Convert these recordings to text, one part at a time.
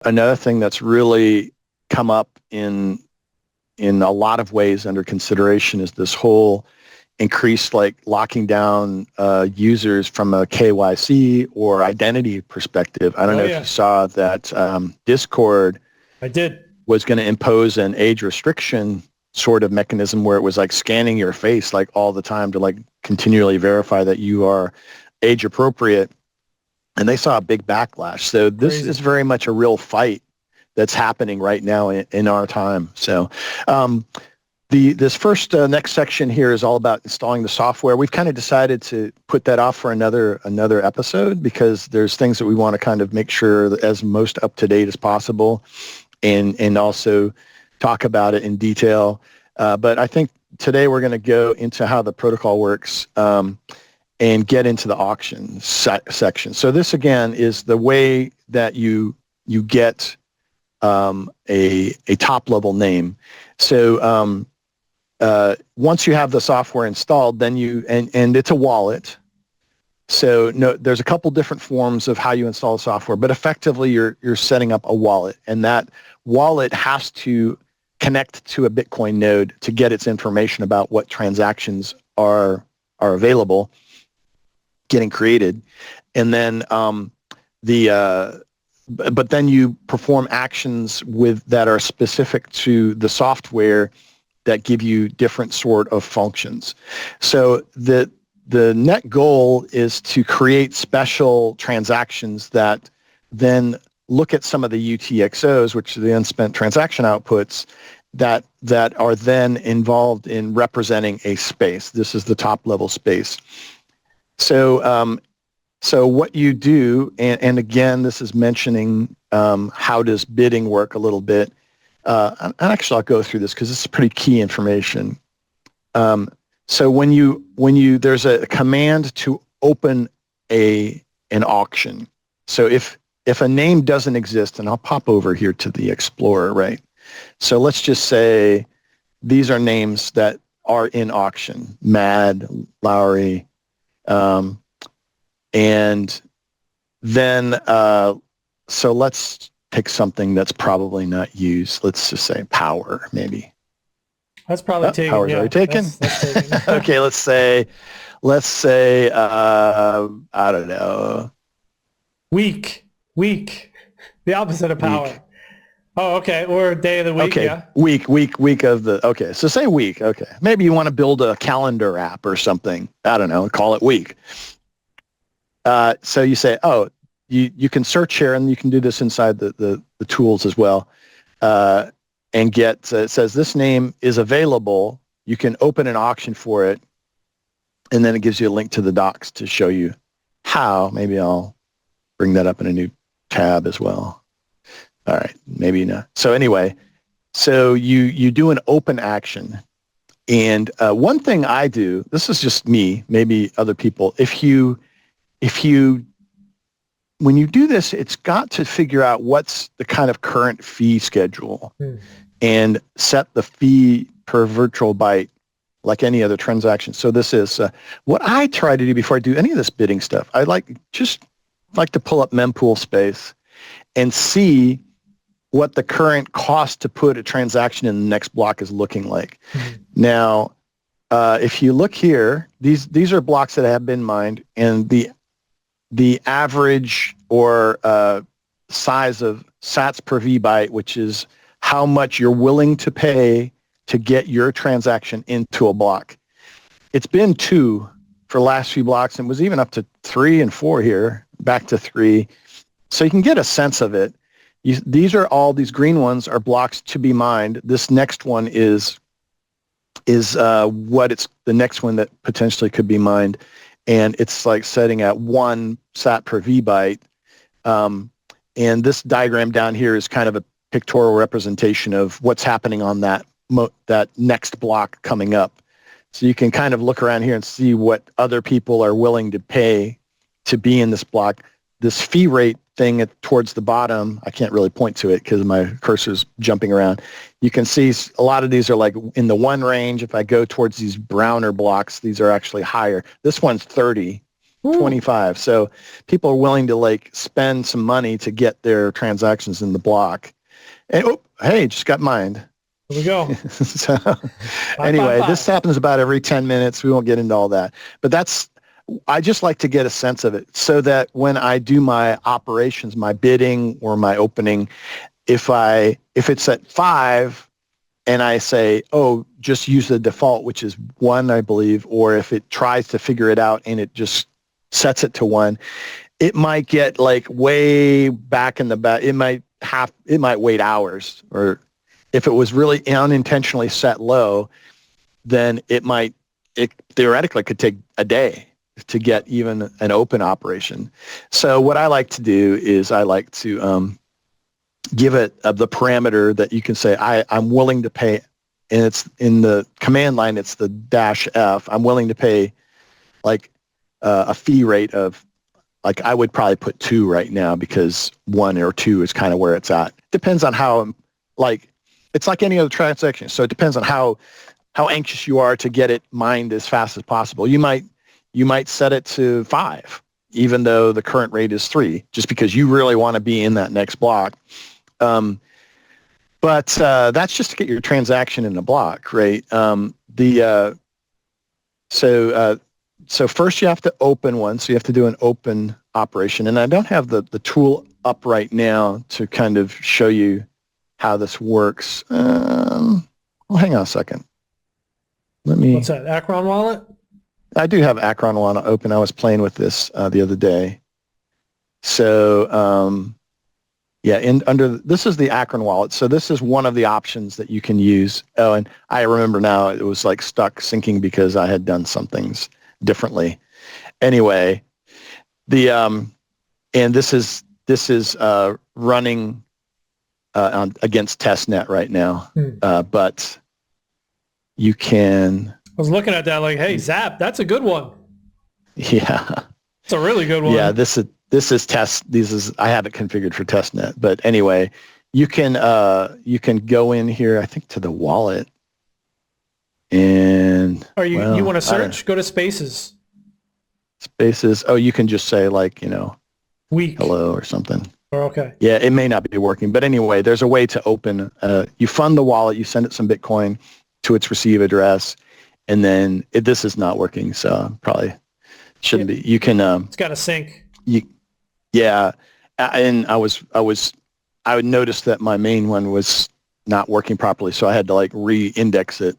another thing that's really come up in a lot of ways under consideration is this whole increased like locking down users from a KYC or identity perspective. I don't know if you saw that Discord I did. Was going to impose an age restriction sort of mechanism where it was like scanning your face like all the time to like continually verify that you are age appropriate. And they saw a big backlash. So this is very much a real fight that's happening right now in our time. So this first next section here is all about installing the software. We've kind of decided to put that off for another episode because there's things that we want to kind of make sure that as most up to date as possible, and also talk about it in detail. But I think today we're going to go into how the protocol works and get into the auction section. So this again is the way that you get a top level name. So once you have the software installed, then and it's a wallet. So there's a couple different forms of how you install the software, but effectively you're setting up a wallet, and that wallet has to connect to a Bitcoin node to get its information about what transactions are available, getting created, and then but then you perform actions that are specific to the software that give you different sort of functions. So the net goal is to create special transactions that then look at some of the UTXOs, which are the unspent transaction outputs, that are then involved in representing a space. This is the top level space. So so what you do, and again, this is mentioning how does bidding work a little bit. And actually, I'll go through this because it's pretty key information. So when there's a command to open an auction. So if a name doesn't exist, and I'll pop over here to the Explorer, right? So let's just say these are names that are in auction: Mad, Lowry, and then so let's pick something that's probably not used. Let's just say Power, maybe. That's probably taken. Power's already taken. That's taken. Okay, let's say I don't know. Week. The opposite of Power. Week. Oh, okay. Or day of the week. Okay. Yeah. Week of the. Okay. So say week. Okay. Maybe you want to build a calendar app or something. I don't know. Call it week. So you say, oh, you can search here, and you can do this inside the tools as well, and get, it says this name is available. You can open an auction for it, and then it gives you a link to the docs to show you how. Maybe I'll bring that up in a new tab as well. All right, maybe not. So anyway, so you do an open action, and one thing I do, this is just me, maybe other people, when you do this, it's got to figure out what's the kind of current fee schedule and set the fee per virtual byte like any other transaction. So this is what I try to do before I do any of this bidding stuff. I like to pull up mempool space and see what the current cost to put a transaction in the next block is looking like. Now, if you look here, these are blocks that have been mined, and the average or size of sats per vbyte, which is how much you're willing to pay to get your transaction into a block. It's been 2 for the last few blocks, and was even up to 3 and 4 here, back to 3. So you can get a sense of it. These green ones are blocks to be mined. This next one is the next one that potentially could be mined. And it's like setting at 1 sat per vbyte. And this diagram down here is kind of a pictorial representation of what's happening on that next block coming up. So you can kind of look around here and see what other people are willing to pay to be in this block. This fee rate thing towards the bottom, I can't really point to it because my cursor's jumping around. You can see a lot of these are like in the 1 range. If I go towards these browner blocks, these are actually higher. This one's 30. Ooh, 25. So people are willing to like spend some money to get their transactions in the block. And oh, hey, just got mined. here we go. So Five, five, anyway, this five. happens about every 10 minutes. We won't get into all that. But I just like to get a sense of it so that when I do my operations, my bidding or my opening, if it's at 5 and I say, oh, just use the default, which is 1, I believe, or if it tries to figure it out and it just sets it to 1, it might get like way back in the back. It might wait hours, or if it was really unintentionally set low, then it theoretically could take a day to get even an open operation. So what I like to do is I like to give it the parameter that you can say, I'm willing to pay, and it's in the command line, it's the -F. I'm willing to pay like a fee rate of, like I would probably put 2 right now because 1 or 2 is kind of where it's at. Depends on how, like, it's like any other transaction. So it depends on how anxious you are to get it mined as fast as possible. You might set it to 5, even though the current rate is 3, just because you really want to be in that next block. But that's just to get your transaction in the block, right? So first you have to open one. So you have to do an open operation. And I don't have the tool up right now to kind of show you how this works. Well, hang on a second. What's that, Akron wallet? I do have Akron Wallet open. I was playing with this the other day. So this is the Akron wallet. So this is one of the options that you can use. Oh, and I remember now it was like stuck syncing because I had done some things differently. Anyway, and this is running against testnet right now, but you can. I was looking at that like, hey, Zap, that's a good one. Yeah, it's a really good one. Yeah, this is test. I have it configured for testnet, but anyway, you can go in here, I think, to the wallet, and you want to search? Go to Spaces. Spaces. Oh, you can just say like week hello or something. Or okay. Yeah, it may not be working, but anyway, there's a way to open. You fund the wallet, you send it some Bitcoin to its receive address, and then this is not working, so probably shouldn't be. You can. It's got to sync. Yeah, and I would notice that my main one was not working properly, so I had to like re-index it.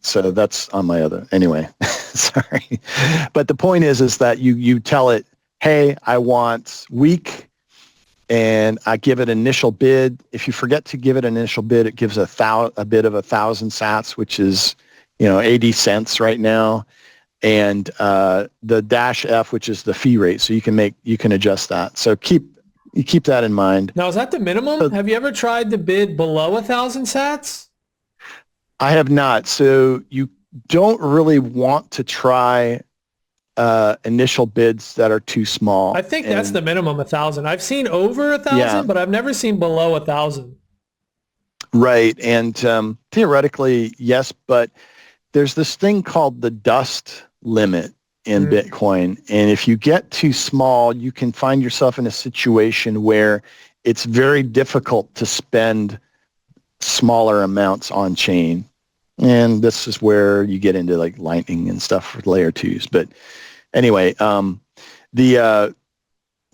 So that's on my other. Anyway, sorry, but the point is that you tell it, hey, I want week, and I give it initial bid. If you forget to give it an initial bid, it gives a bid of 1,000 sats, which is 80 cents right now. And the -F, which is the fee rate, so you can adjust that. So keep that in mind. Now, is that the minimum? Have you ever tried to bid below 1,000 sats? I have not. So you don't really want to try initial bids that are too small. I think that's the minimum, 1,000. I've seen over 1,000, but I've never seen below 1,000. Right, and theoretically, yes, but there's this thing called the dust limit in Bitcoin. And if you get too small, you can find yourself in a situation where it's very difficult to spend smaller amounts on chain. And this is where you get into like Lightning and stuff for layer 2s. But anyway,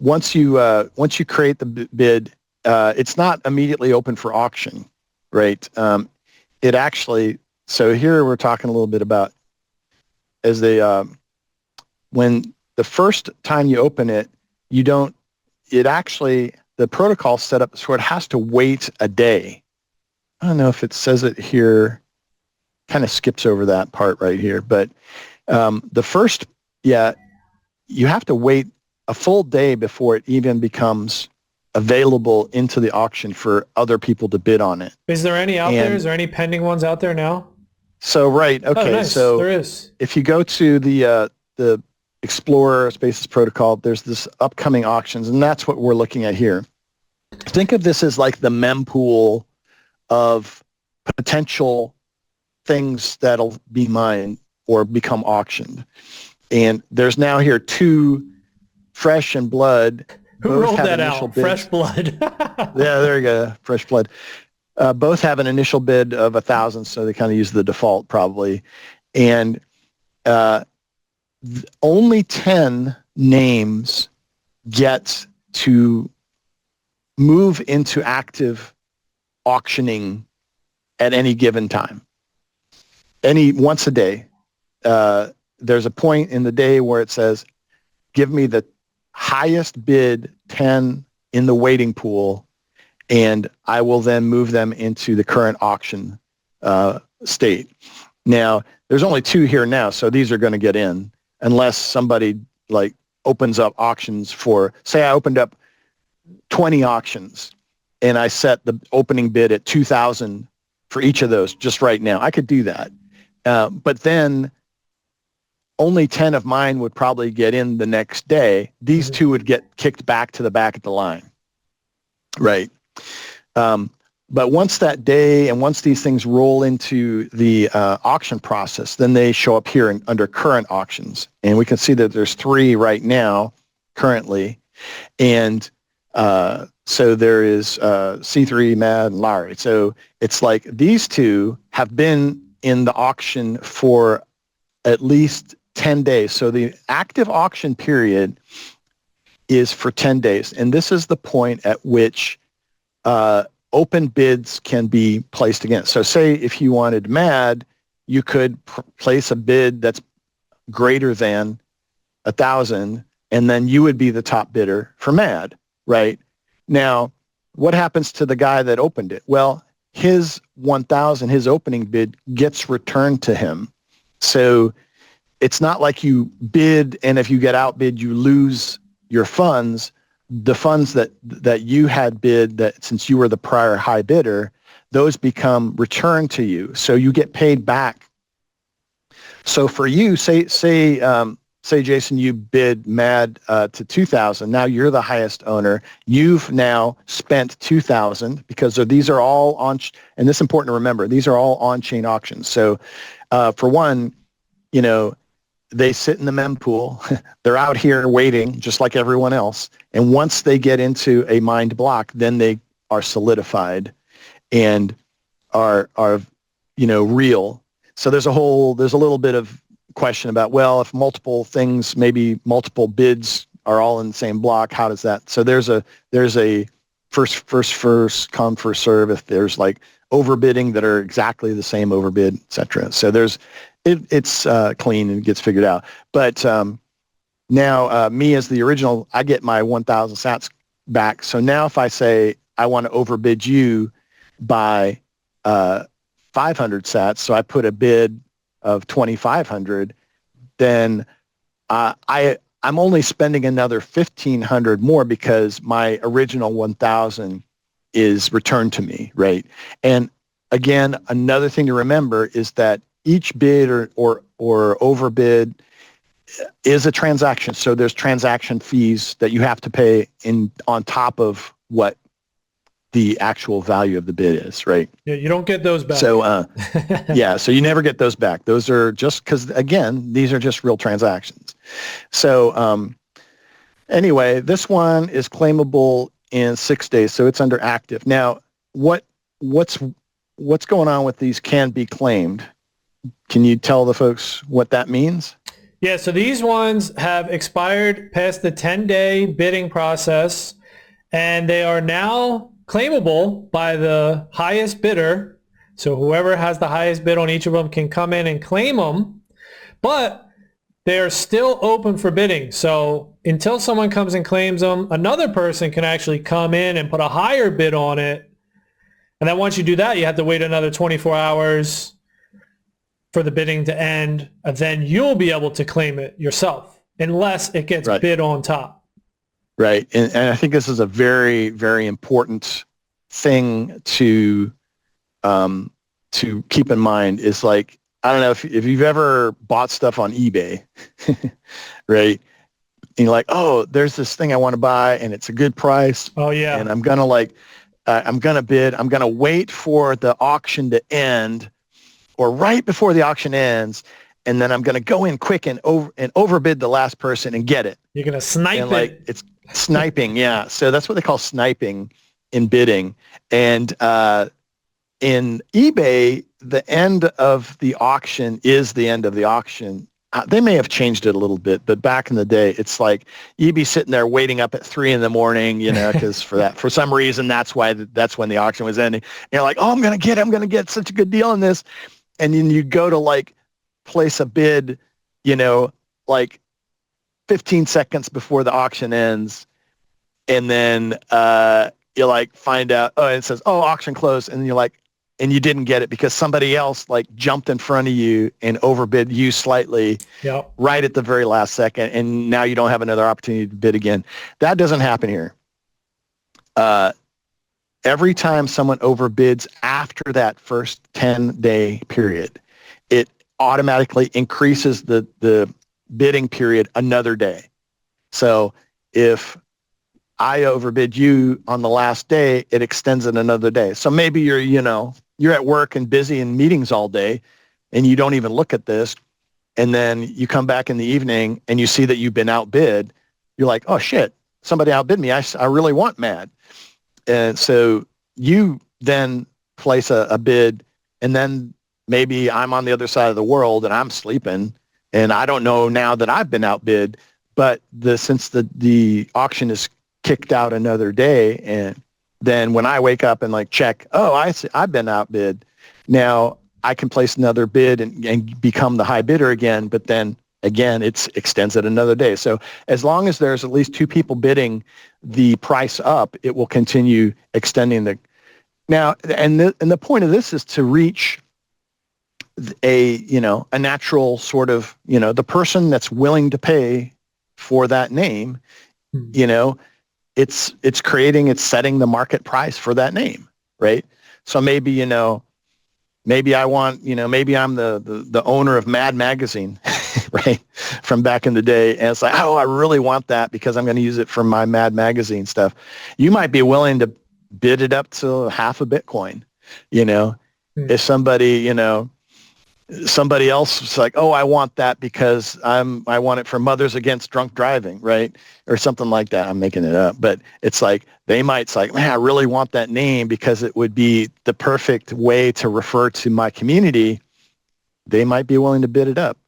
once you create the bid, it's not immediately open for auction, right? It actually, so here we're talking a little bit about when the first time you open it, the protocol set up so it has to wait a day. I don't know if it says it here, kind of skips over that part right here, but you have to wait a full day before it even becomes available into the auction for other people to bid on it. Is there any out there? Is there any pending ones out there now? So, right. Okay. Nice. So there is. If you go to the Explorer Spaces protocol, there's this upcoming auctions, and that's what we're looking at here. Think of this as like the mempool of potential things that'll be mined or become auctioned. And there's now here two Fresh and Blood. Who Both rolled have that initial out? bids. Fresh Blood. Yeah, there you go. Fresh Blood. Both have an initial bid of 1,000, so they kind of use the default probably. And only 10 names get to move into active auctioning at any given time. Once a day. There's a point in the day where it says, give me the highest bid 10 in the waiting pool, and I will then move them into the current auction state. Now, there's only 2 here now, so these are going to get in unless somebody like opens up auctions for, say I opened up 20 auctions and I set the opening bid at 2,000 for each of those just right now. I could do that. But then only 10 of mine would probably get in the next day. These 2 would get kicked back to the back of the line. Right. But once that day and once these things roll into the auction process, then they show up here under current auctions. And we can see that there's 3 right now currently. And so there is C3, Mad, and Larry. So it's like these 2 have been in the auction for at least 10 days. So the active auction period is for 10 days. And this is the point at which open bids can be placed against. So say if you wanted Mad, you could place a bid that's greater than 1,000, and then you would be the top bidder for Mad, right? Now, what happens to the guy that opened it? Well, his 1,000, his opening bid gets returned to him. So it's not like you bid, and if you get outbid, you lose your funds. The funds that you had bid, that since you were the prior high bidder, those become returned to you. So you get paid back. So for you, say Jason, you bid Mad to 2,000. Now you're the highest owner. You've now spent 2,000 because these are all on, and this is important to remember, these are all on-chain auctions. So for one, they sit in the mempool. They're out here waiting just like everyone else. And once they get into a mined block, then they are solidified and are real. So there's a little bit of question about, well, if multiple things, maybe multiple bids are all in the same block, how does that? So there's a first come, first serve. If there's like overbidding that are exactly the same overbid, et cetera. So it's clean and gets figured out. But now me as the original, I get my 1,000 sats back. So now if I say I want to overbid you by 500 sats, so I put a bid of 2,500, then I'm only spending another 1,500 more because my original 1,000 is returned to me, right? And again, another thing to remember is that each bid or overbid is a transaction. So there's transaction fees that you have to pay on top of what the actual value of the bid is, right? Yeah, you don't get those back. So so you never get those back. Those are just because, again, these are just real transactions. So anyway, this one is claimable in 6 days, so it's under active. Now, what's going on with these can be claimed? Can you tell the folks what that means? Yeah, so these ones have expired past the 10-day bidding process, and they are now claimable by the highest bidder. So whoever has the highest bid on each of them can come in and claim them, but they are still open for bidding. So until someone comes and claims them, another person can actually come in and put a higher bid on it. And then once you do that, you have to wait another 24 hours for the bidding to end, and then you'll be able to claim it yourself, unless it gets bid on top. Right. And I think this is a very, very important thing to keep in mind is like, I don't know if you've ever bought stuff on eBay, right? And you're like, oh, there's this thing I want to buy and it's a good price. Oh, yeah. And I'm going to bid. I'm going to wait for the auction to end or right before the auction ends. and then I'm going to go in quick and overbid the last person and get it. You're gonna snipe And like it. it's sniping, yeah. So that's what they call sniping in bidding. And in eBay, the end of the auction is the end of the auction. They may have changed it a little bit, but back in the day, it's like you'd be sitting there waiting up at 3 a.m, because for some reason, that's when the auction was ending. And you're like, oh, I'm going to get such a good deal on this. And then you go to like place a bid, like 15 seconds before the auction ends. And then you like find out, it says, auction closed. And you're like, and you didn't get it because somebody else like jumped in front of you and overbid you slightly right at the very last second. And now you don't have another opportunity to bid again. That doesn't happen here. Every time someone overbids after that first 10-day period, it automatically increases the bidding period another day. So if I overbid you on the last day, it extends it another day. So maybe you're at work and busy in meetings all day and you don't even look at this. And then you come back in the evening and you see that you've been outbid. You're like, oh shit, somebody outbid me. I really want MAD. And so you then place a bid, and then maybe I'm on the other side of the world and I'm sleeping and I don't know now that I've been outbid, but since the auction is kicked out another day, and then when I wake up and like check, I see I've been outbid. Now I can place another bid and become the high bidder again, but then again, it extends it another day. So as long as there's at least 2 people bidding the price up, it will continue extending now, and the point of this is to reach a natural sort of, the person that's willing to pay for that name, it's setting the market price for that name, right? So maybe, maybe I want, maybe I'm the owner of Mad Magazine, right, from back in the day, and it's like, I really want that because I'm going to use it for my Mad Magazine stuff. You might be willing to bid it up to half a Bitcoin, if somebody else is like, I want that because I want it for Mothers Against Drunk Driving, right? Or something like that. I'm making it up. But it's like, they might say, man, I really want that name because it would be the perfect way to refer to my community. They might be willing to bid it up.